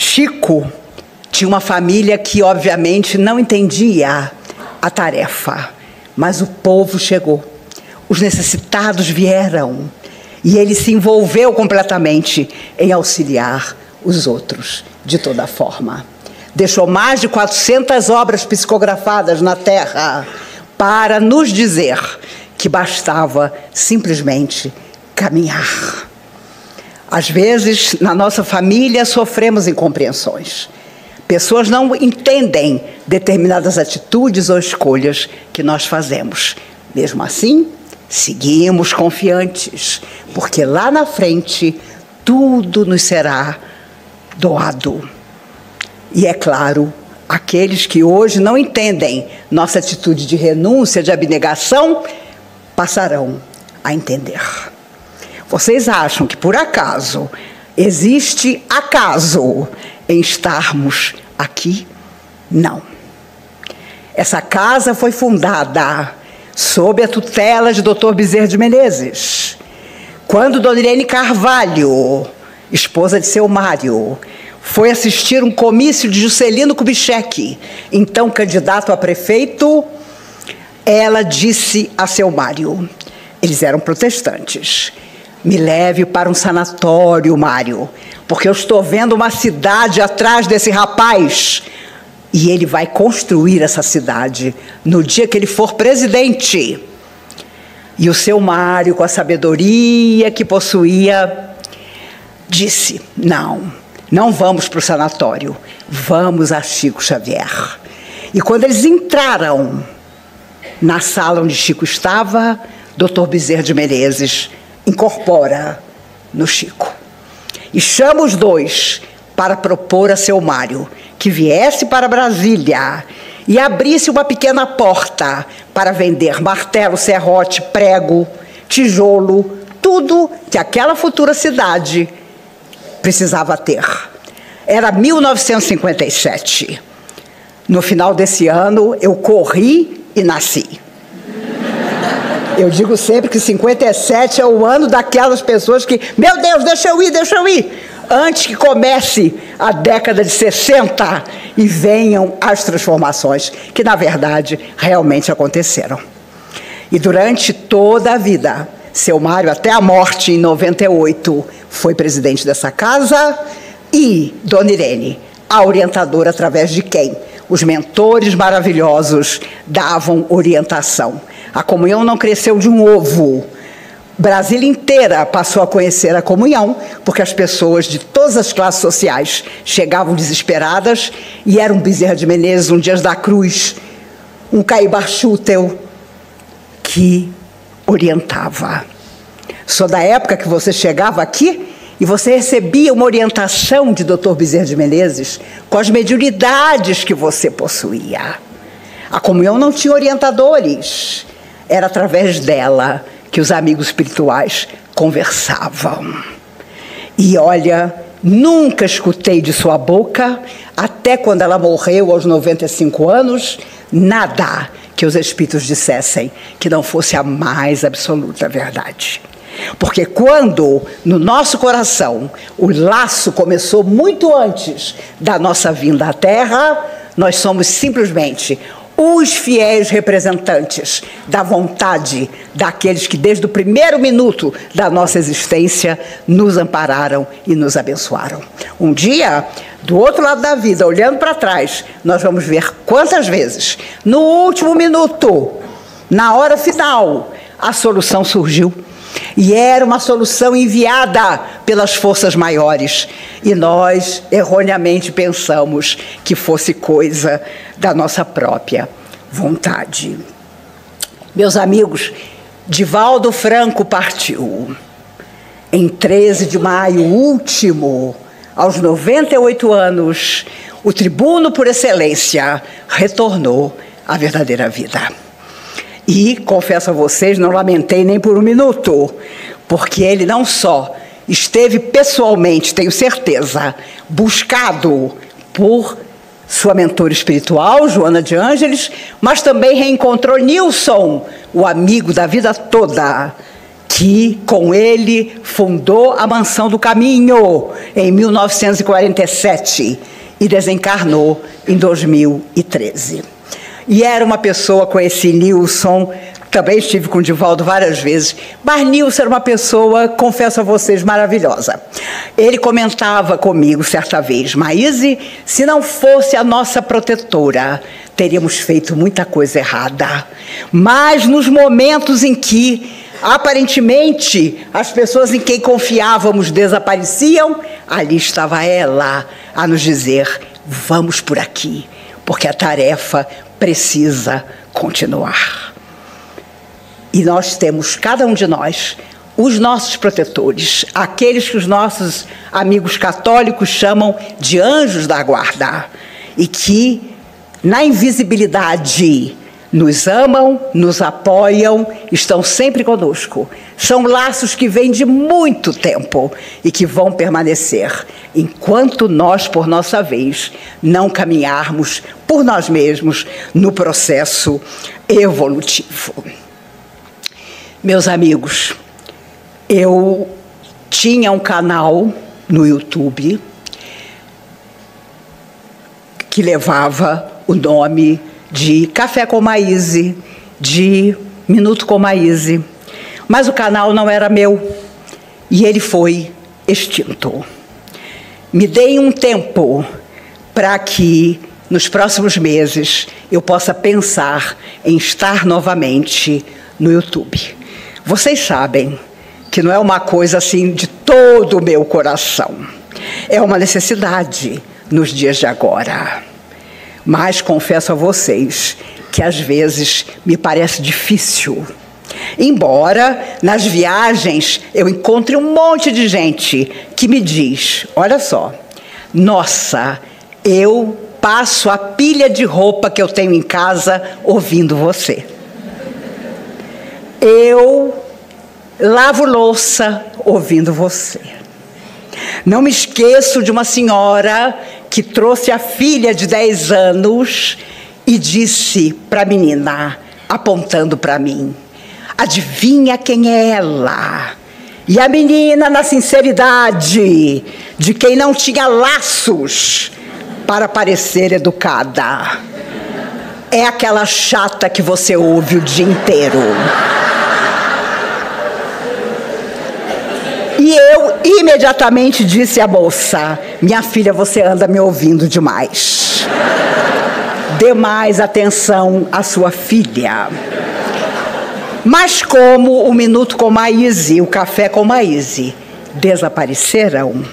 Chico tinha uma família que, obviamente, não entendia a tarefa, mas o povo chegou, os necessitados vieram, e ele se envolveu completamente em auxiliar os outros, de toda forma. Deixou mais de 400 obras psicografadas na terra para nos dizer que bastava simplesmente caminhar. Às vezes, na nossa família, sofremos incompreensões. Pessoas não entendem determinadas atitudes ou escolhas que nós fazemos. Mesmo assim, seguimos confiantes, porque lá na frente tudo nos será doado. E é claro, aqueles que hoje não entendem nossa atitude de renúncia, de abnegação, passarão a entender. Vocês acham que, por acaso, existe acaso em estarmos aqui? Não. Essa casa foi fundada sob a tutela de Dr. Bezerra de Menezes, quando Dona Irene Carvalho, esposa de seu Mário, foi assistir um comício de Juscelino Kubitschek, então candidato a prefeito. Ela disse a seu Mário, eles eram protestantes: me leve para um sanatório, Mário, porque eu estou vendo uma cidade atrás desse rapaz, e ele vai construir essa cidade no dia que ele for presidente. E o seu Mário, com a sabedoria que possuía, disse: não vamos para o sanatório, vamos a Chico Xavier. E quando eles entraram na sala onde Chico estava, Dr. Bezerra de Menezes incorpora no Chico e chama os dois para propor a seu Mário que viesse para Brasília e abrisse uma pequena porta para vender martelo, serrote, prego, tijolo, tudo que aquela futura cidade precisava ter. Era 1957. No final desse ano, eu corri e nasci. Eu digo sempre que 57 é o ano daquelas pessoas que, meu Deus, deixa eu ir, antes que comece a década de 60 e venham as transformações, que na verdade realmente aconteceram. E durante toda a vida, seu Mário, até a morte em 98, foi presidente dessa casa, e Dona Irene, a orientadora através de quem os mentores maravilhosos davam orientação. A comunhão não cresceu de um ovo. Brasília inteira passou a conhecer a comunhão, porque as pessoas de todas as classes sociais chegavam desesperadas, e era um Bezerra de Menezes, um Dias da Cruz, um Caibar Schutel, que orientava. Sou da época que você chegava aqui e você recebia uma orientação de Dr. Bezerra de Menezes com as mediunidades que você possuía. A comunhão não tinha orientadores, era através dela que os amigos espirituais conversavam. E olha, nunca escutei de sua boca, até quando ela morreu aos 95 anos, nada que os espíritos dissessem que não fosse a mais absoluta verdade. Porque quando, no nosso coração, o laço começou muito antes da nossa vinda à Terra, nós somos simplesmente os fiéis representantes da vontade daqueles que, desde o primeiro minuto da nossa existência, nos ampararam e nos abençoaram. Um dia, do outro lado da vida, olhando para trás, nós vamos ver quantas vezes, no último minuto, na hora final, a solução surgiu. E era uma solução enviada pelas forças maiores. E nós, erroneamente, pensamos que fosse coisa da nossa própria vontade. Meus amigos, Divaldo Franco partiu em 13 de maio último, aos 98 anos, o tribuno por excelência retornou à verdadeira vida. E, confesso a vocês, não lamentei nem por um minuto, porque ele não só esteve pessoalmente, tenho certeza, buscado por sua mentora espiritual, Joana de Ângeles, mas também reencontrou Nilson, o amigo da vida toda, que que com ele fundou a Mansão do Caminho em 1947 e desencarnou em 2013. E era uma pessoa com esse Nilson, também estive com o Divaldo várias vezes, mas Nilson era uma pessoa, confesso a vocês, maravilhosa. Ele comentava comigo certa vez: Maíse, se não fosse a nossa protetora, teríamos feito muita coisa errada. Mas nos momentos em que, aparentemente, as pessoas em quem confiávamos desapareciam, ali estava ela a nos dizer: vamos por aqui, porque a tarefa precisa continuar. E nós temos, cada um de nós, os nossos protetores, aqueles que os nossos amigos católicos chamam de anjos da guarda, e que, na invisibilidade, nos amam, nos apoiam, estão sempre conosco. São laços que vêm de muito tempo e que vão permanecer enquanto nós, por nossa vez, não caminharmos por nós mesmos no processo evolutivo. Meus amigos, eu tinha um canal no YouTube que levava o nome de Café com Maíse, de Minuto com Maíse, mas o canal não era meu e ele foi extinto. Me deem um tempo para que nos próximos meses eu possa pensar em estar novamente no YouTube. Vocês sabem que não é uma coisa assim de todo o meu coração, é uma necessidade nos dias de agora. Mas confesso a vocês que às vezes me parece difícil. Embora nas viagens eu encontre um monte de gente que me diz: olha só, nossa, eu passo a pilha de roupa que eu tenho em casa ouvindo você. Eu lavo louça ouvindo você. Não me esqueço de uma senhora que trouxe a filha de 10 anos e disse para a menina, apontando para mim: adivinha quem é ela? E a menina, na sinceridade de quem não tinha laços para parecer educada: é aquela chata que você ouve o dia inteiro. E eu imediatamente disse à moça: minha filha, você anda me ouvindo demais. Dê mais atenção à sua filha. Mas como o Minuto com Maíse e o Café com Maíse desapareceram,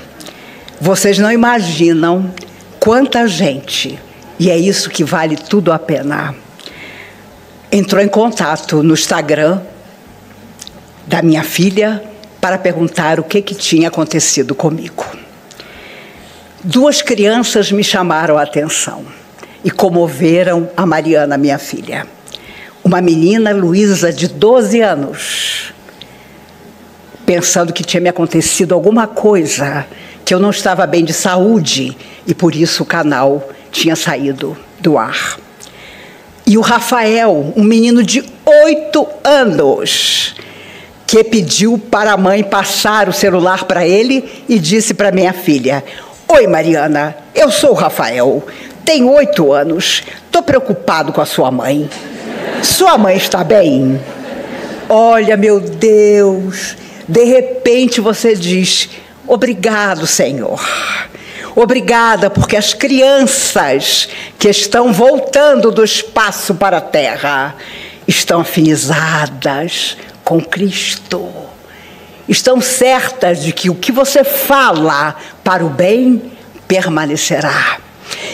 vocês não imaginam quanta gente, e é isso que vale tudo a pena, entrou em contato no Instagram da minha filha para perguntar o que tinha acontecido comigo. 2 crianças me chamaram a atenção e comoveram a Mariana, minha filha. Uma menina, Luísa, de 12 anos, pensando que tinha me acontecido alguma coisa, que eu não estava bem de saúde e por isso o canal tinha saído do ar. E o Rafael, um menino de 8 anos, que pediu para a mãe passar o celular para ele e disse para minha filha: oi, Mariana, eu sou o Rafael, tenho 8 anos, estou preocupado com a sua mãe. Sua mãe está bem? Olha, meu Deus, de repente você diz: obrigado, Senhor. Obrigada, porque as crianças que estão voltando do espaço para a Terra estão afinizadas com Cristo. Estão certas de que o que você fala para o bem permanecerá.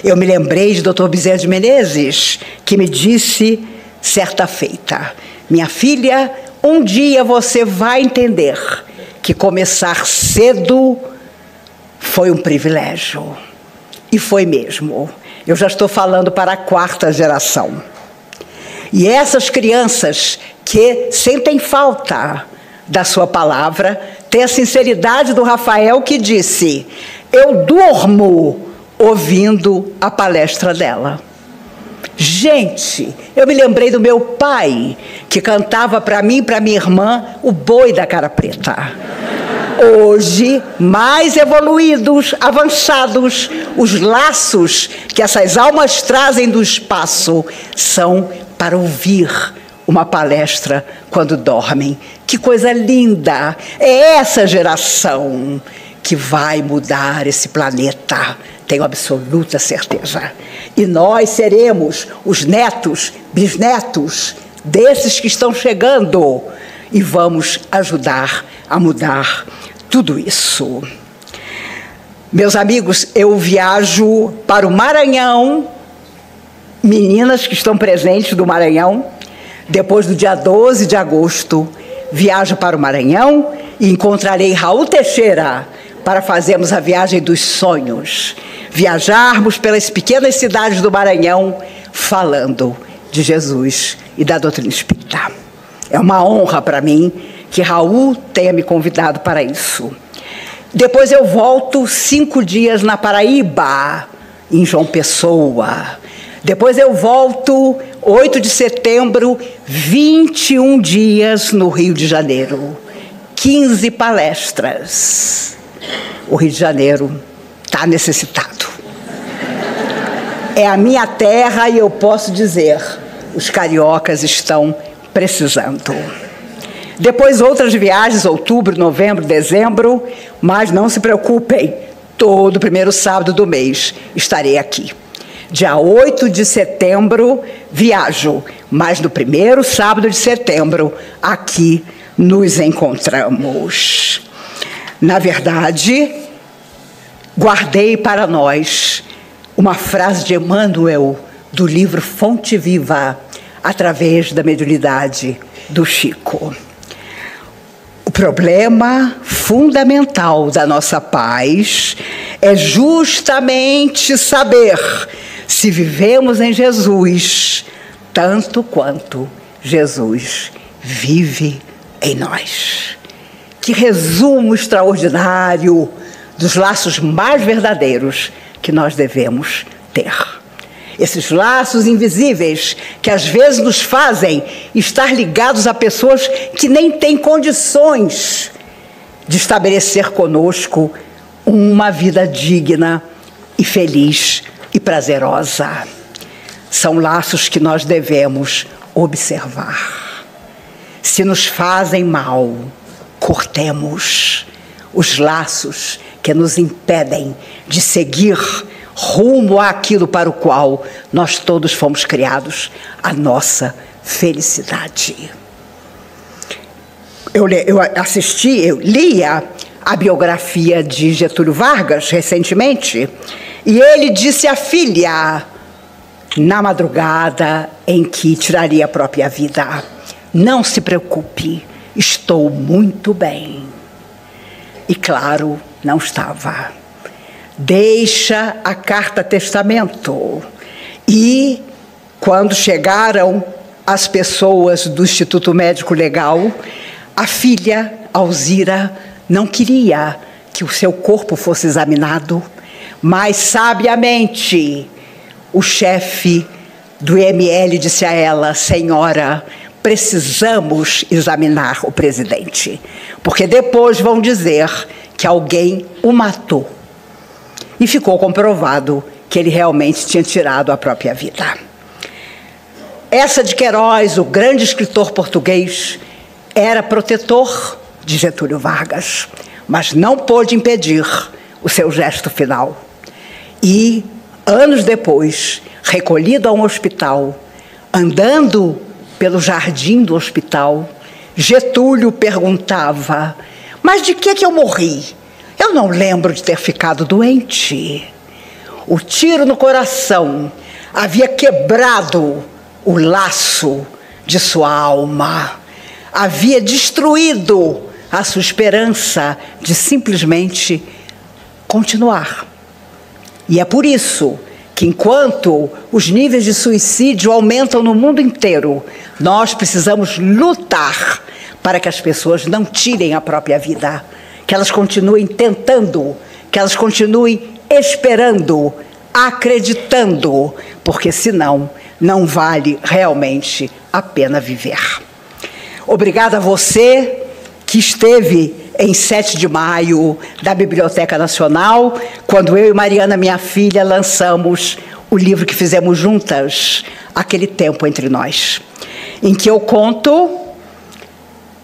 Eu me lembrei de Dr. Bezerra de Menezes, que me disse certa feita: minha filha, um dia você vai entender que começar cedo foi um privilégio. E foi mesmo. Eu já estou falando para a 4ª geração. E essas crianças que sentem falta da sua palavra têm a sinceridade do Rafael, que disse: eu durmo ouvindo a palestra dela. Gente, eu me lembrei do meu pai, que cantava para mim e para minha irmã o Boi da Cara Preta. Hoje, mais evoluídos, avançados, os laços que essas almas trazem do espaço são para ouvir uma palestra quando dormem. Que coisa linda! É essa geração que vai mudar esse planeta, tenho absoluta certeza. E nós seremos os netos, bisnetos desses que estão chegando e vamos ajudar a mudar tudo isso. Meus amigos, eu viajo para o Maranhão, meninas que estão presentes do Maranhão, depois do dia 12 de agosto, viajo para o Maranhão e encontrarei Raul Teixeira para fazermos a viagem dos sonhos, viajarmos pelas pequenas cidades do Maranhão falando de Jesus e da doutrina espírita. É uma honra para mim que Raul tenha me convidado para isso. Depois eu volto 5 dias na Paraíba, em João Pessoa. Depois eu volto 8 de setembro, 21 dias no Rio de Janeiro. 15 palestras. O Rio de Janeiro está necessitado. É a minha terra e eu posso dizer, os cariocas estão precisando. Depois outras viagens, outubro, novembro, dezembro, mas não se preocupem, todo primeiro sábado do mês estarei aqui. Dia 8 de setembro viajo, mas no primeiro sábado de setembro aqui nos encontramos. Na verdade, guardei para nós uma frase de Emmanuel do livro Fonte Viva, através da mediunidade do Chico. O problema fundamental da nossa paz é justamente saber se vivemos em Jesus tanto quanto Jesus vive em nós. Que resumo extraordinário dos laços mais verdadeiros que nós devemos ter. Esses laços invisíveis que às vezes nos fazem estar ligados a pessoas que nem têm condições de estabelecer conosco uma vida digna e feliz e prazerosa. São laços que nós devemos observar. Se nos fazem mal, cortemos os laços que nos impedem de seguir rumo àquilo para o qual nós todos fomos criados, a nossa felicidade. Eu lia a biografia de Getúlio Vargas recentemente, e ele disse à filha, na madrugada em que tiraria a própria vida: não se preocupe, estou muito bem. E claro, não estava. Deixa a carta testamento. E quando chegaram as pessoas do Instituto Médico Legal, a filha, Alzira, não queria que o seu corpo fosse examinado, mas sabiamente o chefe do IML disse a ela: senhora, precisamos examinar o presidente, porque depois vão dizer que alguém o matou. E ficou comprovado que ele realmente tinha tirado a própria vida. Essa de Queiroz, o grande escritor português, era protetor de Getúlio Vargas, mas não pôde impedir o seu gesto final. E, anos depois, recolhido a um hospital, andando pelo jardim do hospital, Getúlio perguntava: mas de que eu morri? Eu não lembro de ter ficado doente. O tiro no coração havia quebrado o laço de sua alma, havia destruído a sua esperança de simplesmente continuar. E é por isso que, enquanto os níveis de suicídio aumentam no mundo inteiro, nós precisamos lutar para que as pessoas não tirem a própria vida, que elas continuem tentando, que elas continuem esperando, acreditando, porque senão não vale realmente a pena viver. Obrigada a você que esteve em 7 de maio da Biblioteca Nacional, quando eu e Mariana, minha filha, lançamos o livro que fizemos juntas, Aquele Tempo Entre Nós, em que eu conto,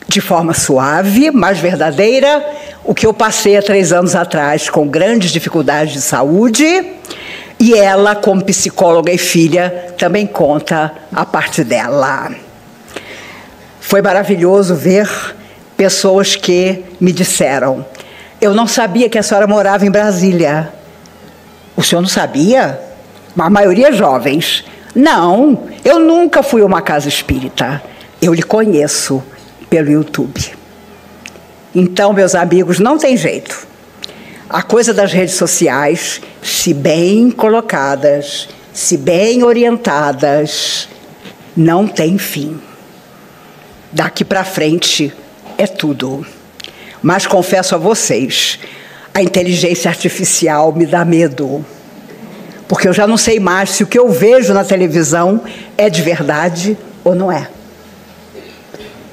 de forma suave, mas verdadeira, o que eu passei há 3 anos atrás com grandes dificuldades de saúde, e ela, como psicóloga e filha, também conta a parte dela. Foi maravilhoso ver pessoas que me disseram: eu não sabia que a senhora morava em Brasília. O senhor não sabia? A maioria jovens. Não, eu nunca fui a uma casa espírita. Eu lhe conheço pelo YouTube. Então, meus amigos, não tem jeito. A coisa das redes sociais, se bem colocadas, se bem orientadas, não tem fim. Daqui para frente é tudo. Mas confesso a vocês, a inteligência artificial me dá medo. Porque eu já não sei mais se o que eu vejo na televisão é de verdade ou não é.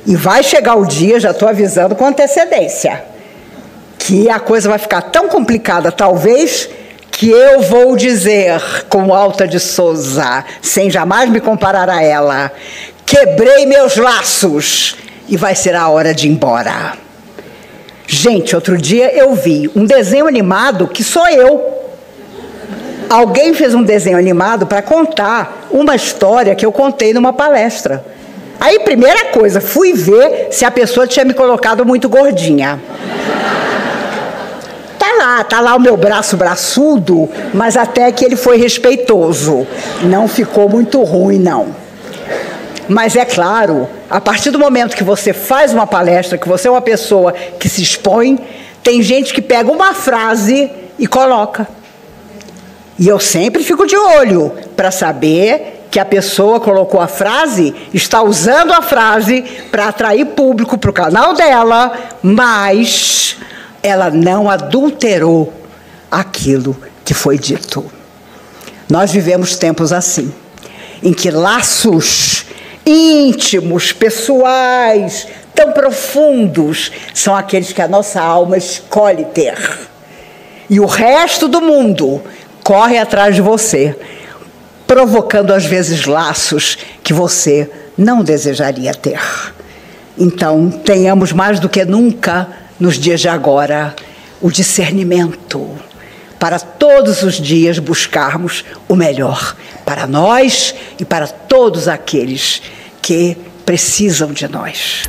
E vai chegar o dia, já estou avisando com antecedência, que a coisa vai ficar tão complicada, talvez, que eu vou dizer, com Alta de Souza, sem jamais me comparar a ela: quebrei meus laços e vai ser a hora de ir embora. Gente, outro dia eu vi um desenho animado que sou eu. Alguém fez um desenho animado para contar uma história que eu contei numa palestra. Aí, primeira coisa, fui ver se a pessoa tinha me colocado muito gordinha. Tá lá o meu braço braçudo, mas até que ele foi respeitoso. Não ficou muito ruim, não. Mas é claro, a partir do momento que você faz uma palestra, que você é uma pessoa que se expõe, tem gente que pega uma frase e coloca. E eu sempre fico de olho para saber que a pessoa colocou a frase, está usando a frase para atrair público para o canal dela, mas ela não adulterou aquilo que foi dito. Nós vivemos tempos assim, em que laços íntimos, pessoais, tão profundos, são aqueles que a nossa alma escolhe ter. E o resto do mundo corre atrás de você, provocando às vezes laços que você não desejaria ter. Então, tenhamos mais do que nunca, nos dias de agora, o discernimento para todos os dias buscarmos o melhor para nós e para todos aqueles que precisam de nós.